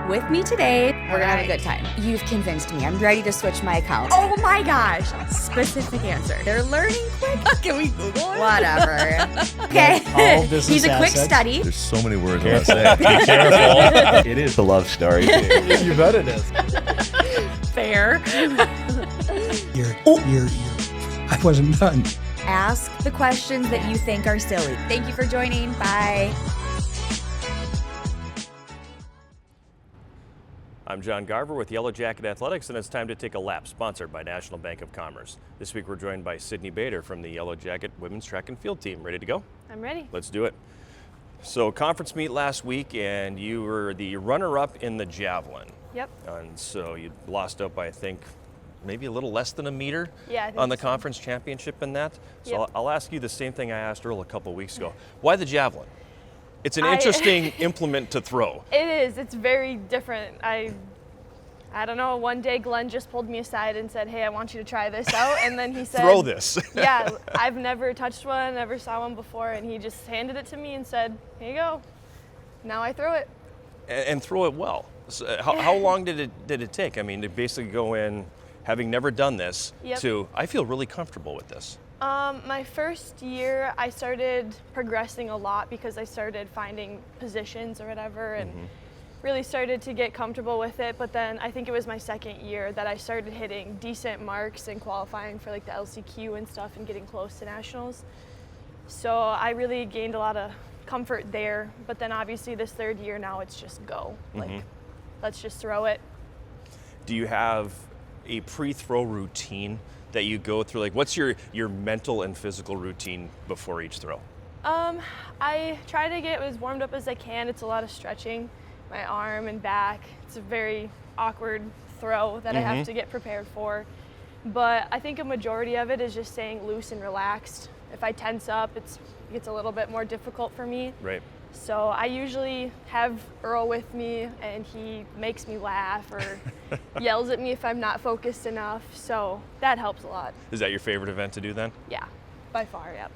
with me today. We're gonna have a good time. You've convinced me. I'm ready to switch my account. Oh my gosh. Specific answer. They're learning quick. Can we Google it? Whatever. Okay. He's a quick study. There's so many words I want to say. Be careful. It is a love story. You bet it is. Fair. I wasn't done. Ask the questions that you think are silly. Thank you for joining. Bye. I'm John Garver with Yellow Jacket Athletics, and it's time to take a lap, sponsored by National Bank of Commerce. This week we're joined by Sidney Bader from the Yellow Jacket women's track and field team. Ready to go? I'm ready. Let's do it. So conference meet last week, and you were the runner-up in the javelin. Yep. And so you lost out by, I think, maybe a little less than a meter I on the so. conference championship in that. So Yep. I'll ask you the same thing I asked Earl a couple of weeks ago. Why the javelin? It's an interesting implement to throw. It is. It's very different. I don't know. One day Glenn just pulled me aside and said, "Hey, I want you to try this out." And then he said, Throw this. Yeah, I've never touched one, never saw one before, and he just handed it to me and said, "Here you go." Now I throw it. And throw it well. So how long did it take? I mean, to basically go in, having never done this, Yep. to I feel really comfortable with this. My first year, I started progressing a lot because I started finding positions or whatever, and really started to get comfortable with it. But then I think it was my second year that I started hitting decent marks and qualifying for like the LCQ and stuff and getting close to nationals. So I really gained a lot of comfort there. But then obviously this third year now it's just go. Like, let's just throw it. Do you have a pre-throw routine that you go through? Like, what's your mental and physical routine before each throw? I try to get as warmed up as I can. It's a lot of stretching, my arm and back. It's a very awkward throw that I have to get prepared for. But I think a majority of it is just staying loose and relaxed. If I tense up, it gets a little bit more difficult for me. Right. So I usually have Earl with me, and he makes me laugh or yells at me if I'm not focused enough. So that helps a lot. Is that your favorite event to do then? Yeah, by far, yep.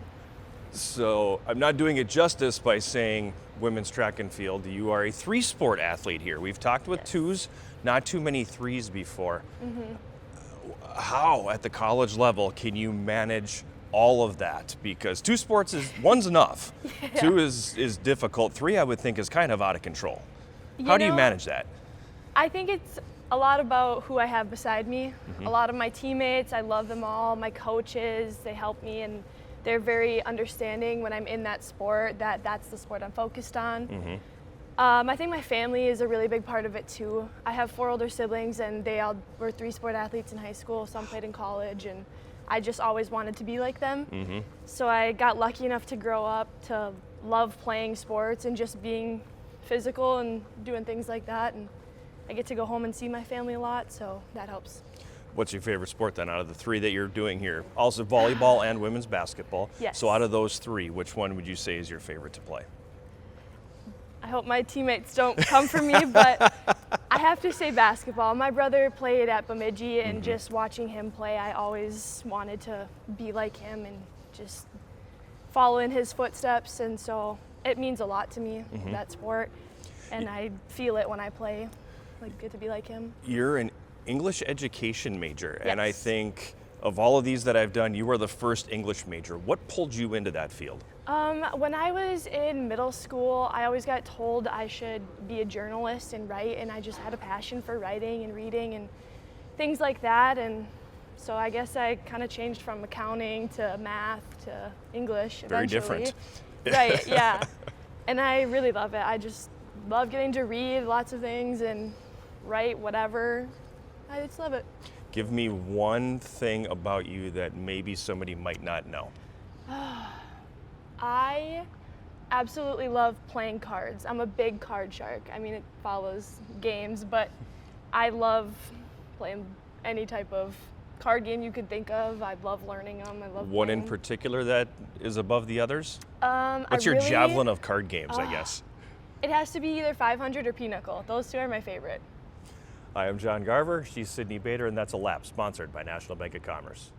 So I'm not doing it justice by saying women's track and field. You are a three-sport athlete here. We've talked with twos, not too many threes before. How, at the college level, can you manage all of that? Because two sports one's enough. Yeah. Two is difficult. Three, I would think, is kind of out of control. How do you manage that? I think it's a lot about who I have beside me. A lot of my teammates, I love them all. My coaches, they help me, and they're very understanding when I'm in that sport, that's the sport I'm focused on. I think my family is a really big part of it too. I have 4 older siblings, and they all were 3-sport athletes in high school. Some played in college, and I just always wanted to be like them. So I got lucky enough to grow up to love playing sports and just being physical and doing things like that. And I get to go home and see my family a lot, so that helps. What's your favorite sport then out of the 3 that you're doing here? Also volleyball and women's basketball. Yes. So out of those 3, which one would you say is your favorite to play? I hope my teammates don't come for me, but I have to say basketball. My brother played at Bemidji, and just watching him play, I always wanted to be like him and just follow in his footsteps. And so it means a lot to me, that sport. And I feel it when I play, like get to be like him. You're an English education major, and I Yes. think of all of these that I've done, you were the first English major. What pulled you into that field? When I was in middle school, I always got told I should be a journalist and write, and I just had a passion for writing and reading and things like that. And so I guess I kind of changed from accounting to math to English Very eventually. different. Right, yeah. And I really love it. I just love getting to read lots of things and write whatever. I just love it. Give me one thing about you that maybe somebody might not know. I absolutely love playing cards. I'm a big card shark. I mean, it follows games, but I love playing any type of card game you could think of. I love learning them. I love One in playing. particular that is above the others? I What's your really- javelin of card games, I guess? It has to be either 500 or Pinochle. Those 2 are my favorite. I am John Garver, she's Sidney Bader, and that's a lap sponsored by National Bank of Commerce.